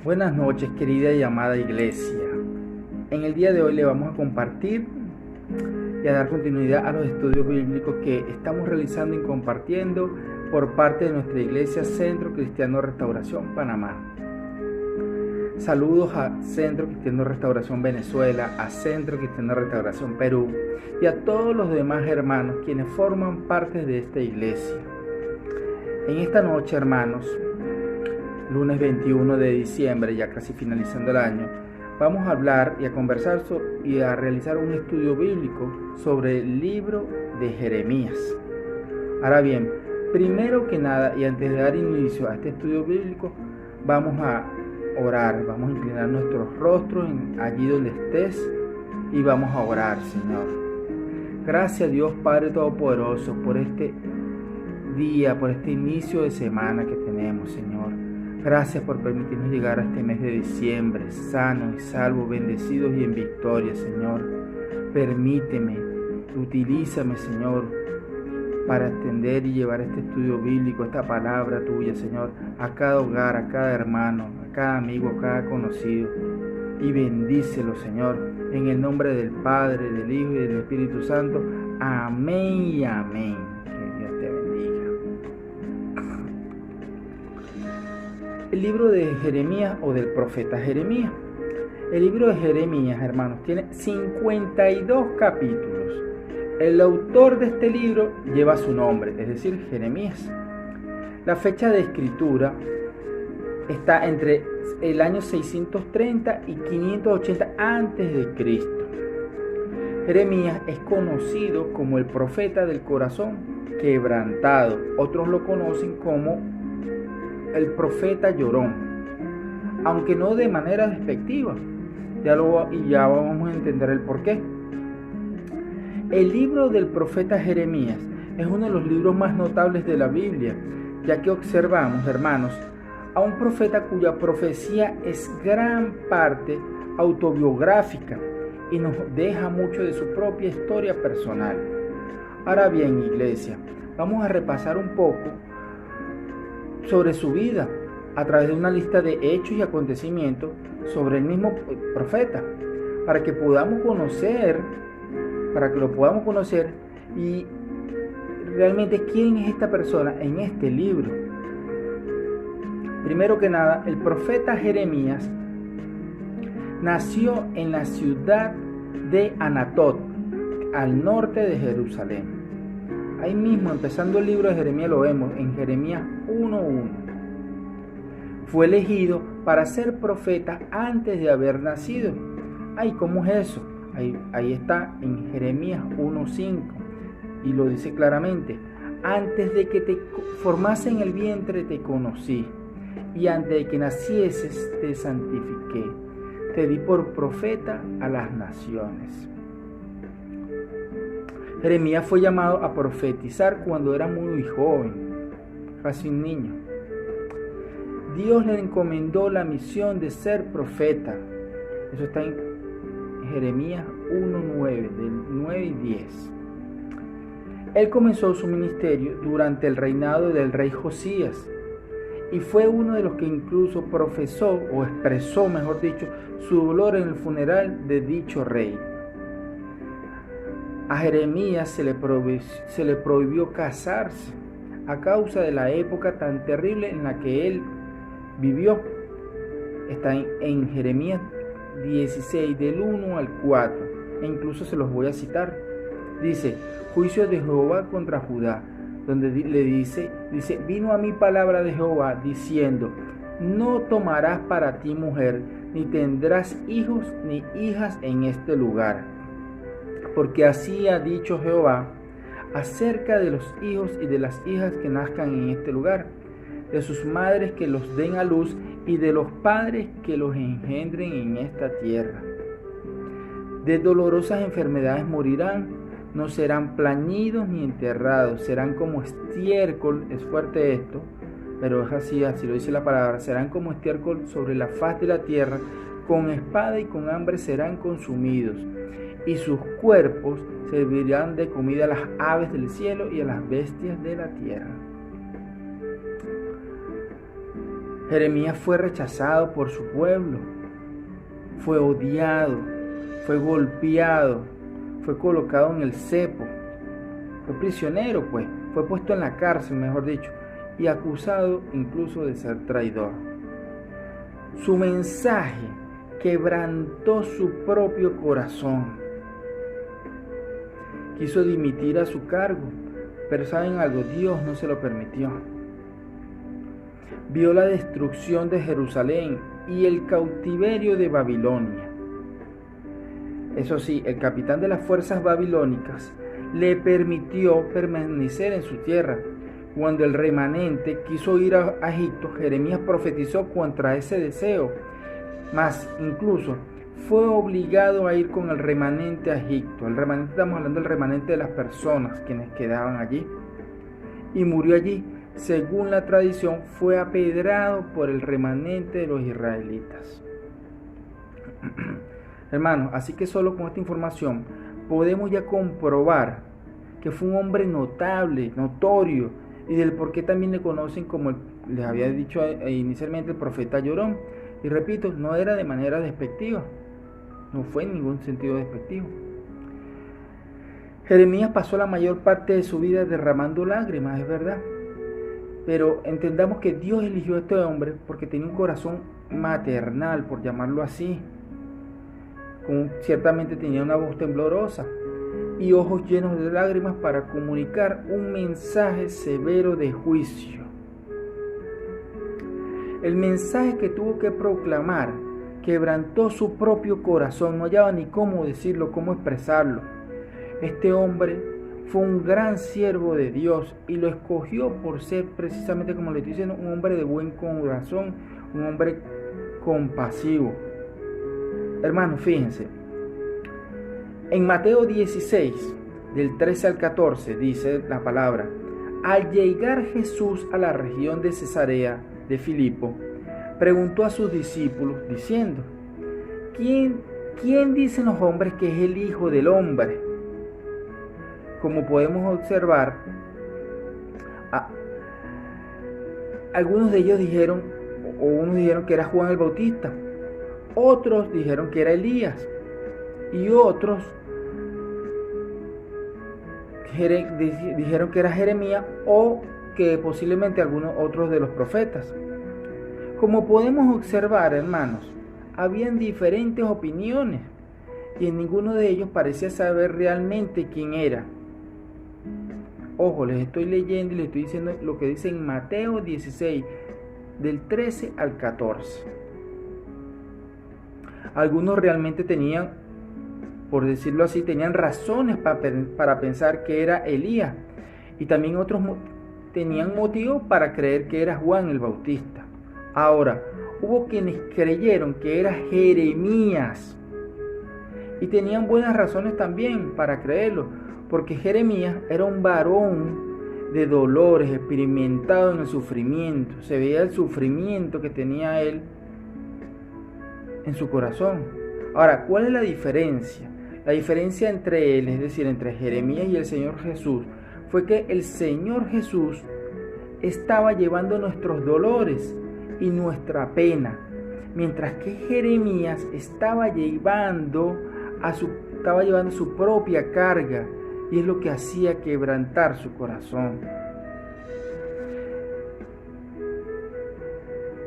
Buenas noches, querida y amada iglesia. En el día de hoy le vamos a compartir y a dar continuidad a los estudios bíblicos que estamos realizando y compartiendo por parte de nuestra iglesia Centro Cristiano Restauración Panamá. Saludos a Centro Cristiano Restauración Venezuela, a Centro Cristiano Restauración Perú y a todos los demás hermanos quienes forman parte de esta iglesia. En esta noche, hermanos, lunes 21 de diciembre, ya casi finalizando el año, vamos a hablar y a conversar y a realizar un estudio bíblico sobre el libro de Jeremías. Ahora bien, primero que nada y antes de dar inicio a este estudio bíblico, vamos a orar, vamos a inclinar nuestros rostros allí donde estés y vamos a orar, Señor. Gracias, Dios Padre Todopoderoso, por este día, por este inicio de semana que tenemos, Señor. Gracias por permitirnos llegar a este mes de diciembre, sanos y salvos, bendecidos y en victoria, Señor. Permíteme, utilízame, Señor, para extender y llevar este estudio bíblico, esta palabra tuya, Señor, a cada hogar, a cada hermano, a cada amigo, a cada conocido. Y bendícelo, Señor, en el nombre del Padre, del Hijo y del Espíritu Santo. Amén y amén. Que Dios te bendiga. El libro de Jeremías o del profeta Jeremías. El libro de Jeremías, hermanos, tiene 52 capítulos. El autor de este libro lleva su nombre, es decir, Jeremías. La fecha de escritura está entre el año 630 y 580 a.C. Jeremías es conocido como el profeta del corazón quebrantado. Otros lo conocen como el profeta llorón, aunque no de manera despectiva. Ya vamos a entender el porqué. El libro del profeta Jeremías es uno de los libros más notables de la Biblia, ya que observamos, hermanos, a un profeta cuya profecía es gran parte autobiográfica y nos deja mucho de su propia historia personal. Ahora bien, iglesia, vamos a repasar un poco sobre su vida a través de una lista de hechos y acontecimientos sobre el mismo profeta, para que lo podamos conocer y realmente quién es esta persona en este libro. Primero que nada, el profeta Jeremías nació en la ciudad de Anatot, al norte de Jerusalén. Ahí mismo, empezando el libro de Jeremías, lo vemos en Jeremías 1:1. Fue elegido para ser profeta antes de haber nacido. Ay, ¿cómo es eso? Ahí está en Jeremías 1:5 y lo dice claramente: antes de que te formase en el vientre te conocí, y antes de que nacieses te santifiqué, te di por profeta a las naciones. Jeremías fue llamado a profetizar cuando era muy joven, casi un niño. Dios le encomendó la misión de ser profeta. Eso está en Jeremías 1:9, del 9 y 10. Él comenzó su ministerio durante el reinado del rey Josías y fue uno de los que incluso profesó o expresó, mejor dicho, su dolor en el funeral de dicho rey. A Jeremías se le prohibió casarse a causa de la época tan terrible en la que él vivió. Está en Jeremías 16, del 1 al 4, e incluso se los voy a citar. Dice: juicio de Jehová contra Judá, donde le dice, vino a mí palabra de Jehová diciendo: no tomarás para ti mujer, ni tendrás hijos ni hijas en este lugar. Porque así ha dicho Jehová acerca de los hijos y de las hijas que nazcan en este lugar, de sus madres que los den a luz y de los padres que los engendren en esta tierra. De dolorosas enfermedades morirán, no serán plañidos ni enterrados, serán como estiércol. Es fuerte esto, pero es así lo dice la palabra: serán como estiércol sobre la faz de la tierra, con espada y con hambre serán consumidos, y sus cuerpos servirán de comida a las aves del cielo y a las bestias de la tierra. Jeremías fue rechazado por su pueblo, fue odiado, fue golpeado, fue colocado en el cepo, fue prisionero, pues, fue puesto en la cárcel, mejor dicho, y acusado incluso de ser traidor. Su mensaje quebrantó su propio corazón. Quiso dimitir a su cargo, pero ¿saben algo? Dios no se lo permitió. Vio la destrucción de Jerusalén y el cautiverio de Babilonia. Eso sí, el capitán de las fuerzas babilónicas le permitió permanecer en su tierra. Cuando el remanente quiso ir a Egipto, Jeremías profetizó contra ese deseo. Más, incluso, fue obligado a ir con el remanente a Egipto. El remanente, estamos hablando del remanente de las personas quienes quedaban allí. Y murió allí. Según la tradición, fue apedrado por el remanente de los israelitas. Hermanos, así que solo con esta información podemos ya comprobar que fue un hombre notable, notorio, y del por qué también le conocen como, les había dicho inicialmente, el profeta llorón. Y repito, no era de manera despectiva, no fue en ningún sentido despectivo. Jeremías pasó la mayor parte de su vida derramando lágrimas, es verdad, pero entendamos que Dios eligió a este hombre porque tenía un corazón maternal, por llamarlo así. Ciertamente tenía una voz temblorosa y ojos llenos de lágrimas para comunicar un mensaje severo de juicio. El mensaje que tuvo que proclamar quebrantó su propio corazón, no hallaba ni cómo decirlo, cómo expresarlo. Este hombre fue un gran siervo de Dios y lo escogió por ser, precisamente como le estoy diciendo, un hombre de buen corazón, un hombre compasivo. Hermanos, fíjense, en Mateo 16, del 13 al 14, dice la palabra: al llegar Jesús a la región de Cesarea de Filipo, preguntó a sus discípulos diciendo: ¿Quién dicen los hombres que es el Hijo del Hombre? Como podemos observar, algunos de ellos dijeron, o unos dijeron que era Juan el Bautista, otros dijeron que era Elías, y otros dijeron que era Jeremías, o que posiblemente algunos otros de los profetas. Como podemos observar, hermanos, habían diferentes opiniones, y en ninguno de ellos parecía saber realmente quién era. Ojo, les estoy leyendo y les estoy diciendo lo que dice en Mateo 16, del 13 al 14. Algunos realmente tenían, por decirlo así, tenían razones para pensar que era Elías, y también otros tenían motivo para creer que era Juan el Bautista. Ahora, hubo quienes creyeron que era Jeremías, y tenían buenas razones también para creerlo, porque Jeremías era un varón de dolores, experimentado en el sufrimiento. Se veía el sufrimiento que tenía él en su corazón. Ahora, ¿cuál es la diferencia? La diferencia entre él, es decir, entre Jeremías y el Señor Jesús, fue que el Señor Jesús estaba llevando nuestros dolores y nuestra pena, mientras que Jeremías estaba llevando su propia carga, y es lo que hacía quebrantar su corazón.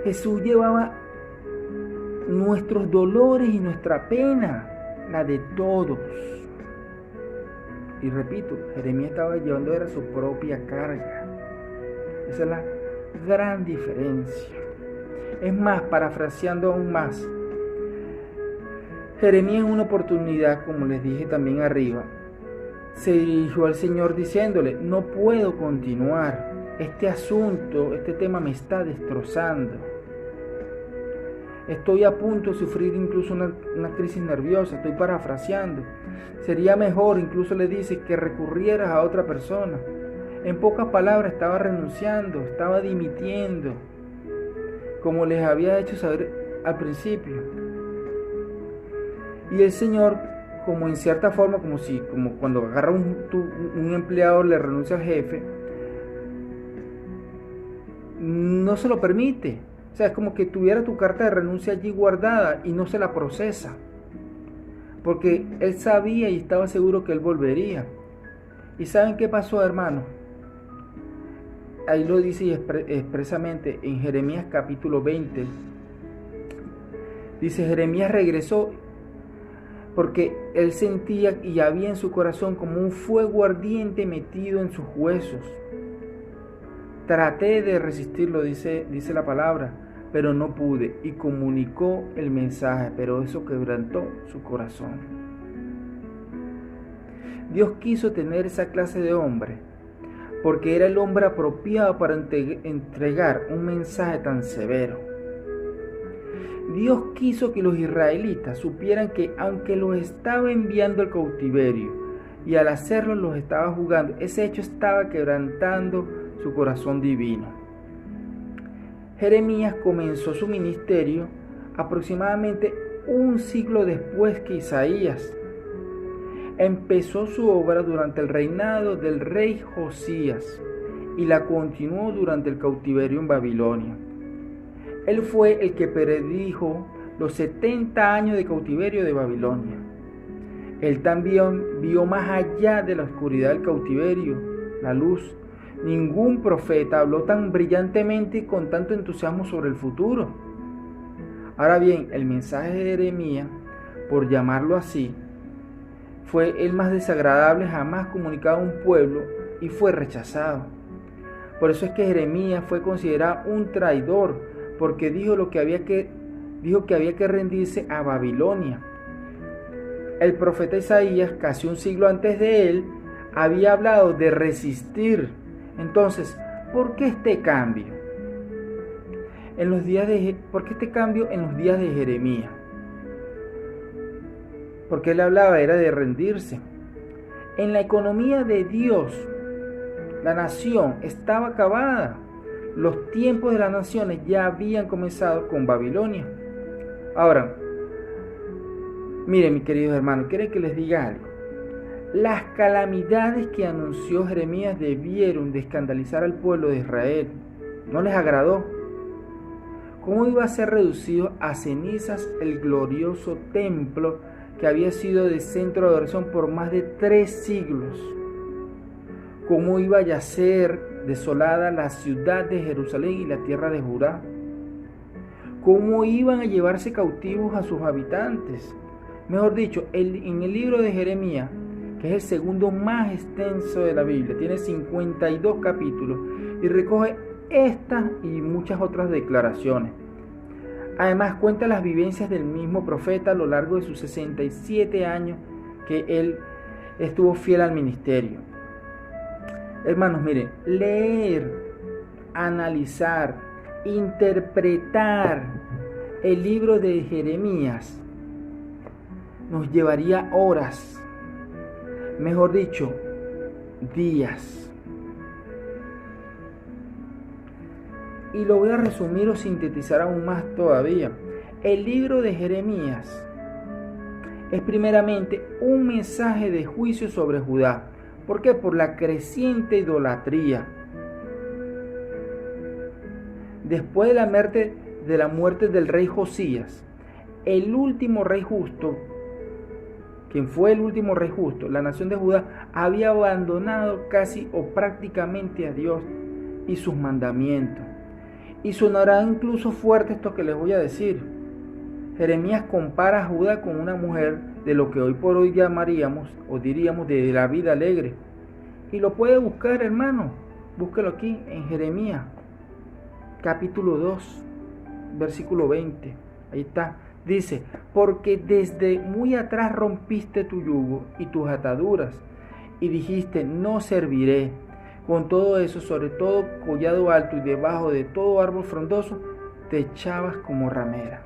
Jesús llevaba nuestros dolores y nuestra pena, la de todos. Y repito, Jeremías estaba llevando era su propia carga. Esa es la gran diferencia. Es más, parafraseando aún más, Jeremías en una oportunidad, como les dije también arriba, se dirigió al Señor diciéndole: no puedo continuar, este asunto, este tema me está destrozando. Estoy a punto de sufrir incluso una crisis nerviosa. Estoy parafraseando. Sería mejor, incluso le dice, que recurrieras a otra persona. En pocas palabras, estaba renunciando, estaba dimitiendo, como les había hecho saber al principio. Y el Señor, como en cierta forma, como cuando agarra un empleado, le renuncia al jefe, no se lo permite. O sea, es como que tuviera tu carta de renuncia allí guardada y no se la procesa. Porque él sabía y estaba seguro que él volvería. ¿Y saben qué pasó, hermanos? Ahí lo dice expresamente en Jeremías capítulo 20. Dice, Jeremías regresó porque él sentía y había en su corazón como un fuego ardiente metido en sus huesos. Traté de resistirlo, dice la palabra, pero no pude, y comunicó el mensaje, pero eso quebrantó su corazón. Dios quiso tener esa clase de hombre, porque era el hombre apropiado para entregar un mensaje tan severo. Dios quiso que los israelitas supieran que aunque los estaba enviando al cautiverio, y al hacerlo los estaba juzgando, ese hecho estaba quebrantando su corazón divino. Jeremías comenzó su ministerio aproximadamente un siglo después que Isaías. Empezó su obra durante el reinado del rey Josías y la continuó durante el cautiverio en Babilonia. Él fue el que predijo los 70 años de cautiverio de Babilonia. Él también vio más allá de la oscuridad del cautiverio, la luz. Ningún profeta habló tan brillantemente y con tanto entusiasmo sobre el futuro. Ahora bien, el mensaje de Jeremías, por llamarlo así, fue el más desagradable jamás comunicado a un pueblo y fue rechazado. Por eso es que Jeremías fue considerado un traidor, porque dijo que había que rendirse a Babilonia. El profeta Isaías, casi un siglo antes de él, había hablado de resistir. Entonces, ¿por qué este cambio? ¿Por qué este cambio en los días de Jeremías? Porque él hablaba era de rendirse. En la economía de Dios, la nación estaba acabada. Los tiempos de las naciones ya habían comenzado con Babilonia. Ahora, miren, mis queridos hermanos, ¿quieren que les diga algo? Las calamidades que anunció Jeremías debieron de escandalizar al pueblo de Israel. No les agradó. ¿Cómo iba a ser reducido a cenizas el glorioso templo que había sido de centro de adoración por más de 3 siglos? ¿Cómo iba a yacer desolada la ciudad de Jerusalén y la tierra de Judá? ¿Cómo iban a llevarse cautivos a sus habitantes? Mejor dicho, en el libro de Jeremías, que es el segundo más extenso de la Biblia, tiene 52 capítulos y recoge estas y muchas otras declaraciones. Además cuenta las vivencias del mismo profeta a lo largo de sus 67 años que él estuvo fiel al ministerio. Hermanos, miren, leer, analizar, interpretar el libro de Jeremías nos llevaría horas, mejor dicho, días. Y lo voy a resumir o sintetizar aún más todavía. El libro de Jeremías es primeramente un mensaje de juicio sobre Judá. ¿Por qué? Por la creciente idolatría. Después de la muerte del rey Josías, el último rey justo, quien fue el último rey justo, la nación de Judá había abandonado casi o prácticamente a Dios y sus mandamientos. Y sonará incluso fuerte esto que les voy a decir. Jeremías compara a Judá con una mujer de lo que hoy por hoy llamaríamos o diríamos de la vida alegre. Y lo puede buscar, hermano. Búsquelo aquí en Jeremías, capítulo 2, versículo 20. Ahí está. Dice, porque desde muy atrás rompiste tu yugo y tus ataduras y dijiste, no serviré. Con todo eso, sobre todo collado alto y debajo de todo árbol frondoso, te echabas como ramera.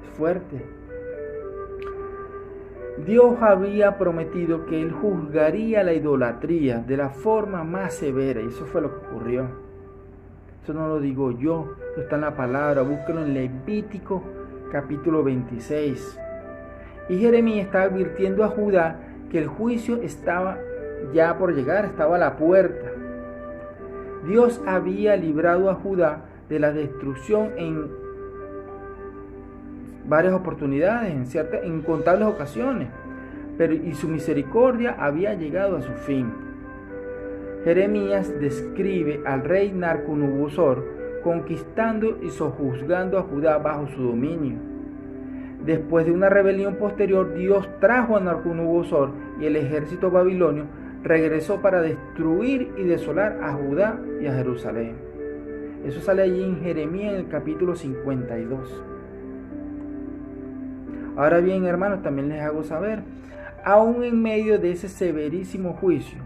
Es fuerte. Dios había prometido que Él juzgaría la idolatría de la forma más severa, y eso fue lo que ocurrió. Eso no lo digo yo, eso está en la palabra, búsquelo en Levítico capítulo 26. Y Jeremías estaba advirtiendo a Judá que el juicio estaba ya por llegar, estaba a la puerta. Dios había librado a Judá de la destrucción en varias oportunidades, en incontables ocasiones, y su misericordia había llegado a su fin. Jeremías describe al rey Nabucodonosor conquistando y sojuzgando a Judá bajo su dominio. Después de una rebelión posterior, Dios trajo a Nabucodonosor y el ejército babilonio regresó para destruir y desolar a Judá y a Jerusalén. Eso sale allí en Jeremías en el capítulo 52. Ahora bien, hermanos, también les hago saber, aún en medio de ese severísimo juicio,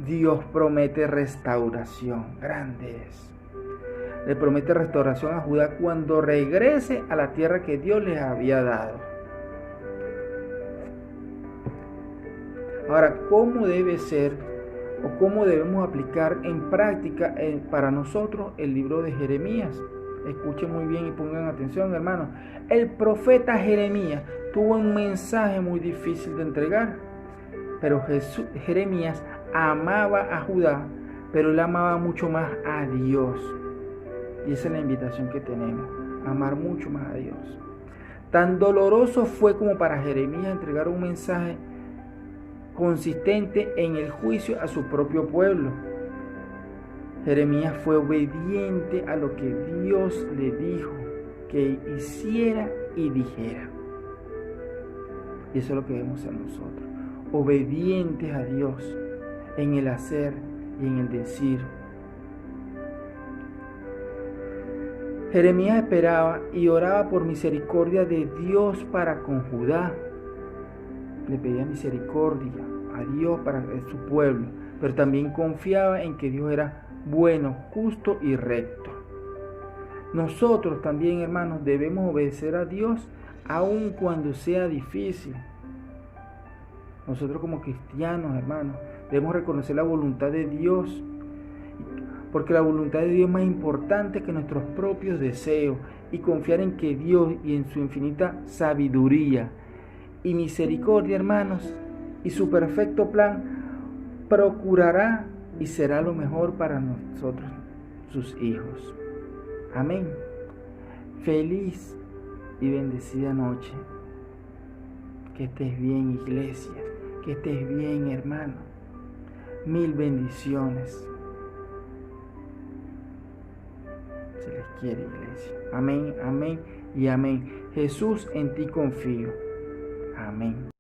Dios promete restauración. Grande es. Le promete restauración a Judá cuando regrese a la tierra que Dios les había dado. Ahora, ¿cómo debe ser o cómo debemos aplicar en práctica para nosotros el libro de Jeremías? Escuchen muy bien y pongan atención, hermanos. El profeta Jeremías tuvo un mensaje muy difícil de entregar, pero Jeremías amaba a Judá, pero él amaba mucho más a Dios. Y esa es la invitación que tenemos, amar mucho más a Dios. Tan doloroso fue como para Jeremías entregar un mensaje consistente en el juicio a su propio pueblo. Jeremías fue obediente a lo que Dios le dijo que hiciera y dijera. Y eso es lo que debemos ser nosotros, obedientes a Dios en el hacer y en el decir. Jeremías esperaba y oraba por misericordia de Dios para con Judá. Le pedía misericordia a Dios para su pueblo, pero también confiaba en que Dios era bueno, justo y recto. Nosotros también, hermanos, debemos obedecer a Dios aun cuando sea difícil. Nosotros como cristianos, hermanos, debemos reconocer la voluntad de Dios, porque la voluntad de Dios es más importante que nuestros propios deseos, y confiar en que Dios y en su infinita sabiduría y misericordia, hermanos, y su perfecto plan procurará y será lo mejor para nosotros, sus hijos. Amén. Feliz y bendecida noche. Que estés bien, iglesia. Que estés bien, hermano. Mil bendiciones. Se les quiere, iglesia. Amén, amén y amén. Jesús, en ti confío. Amén.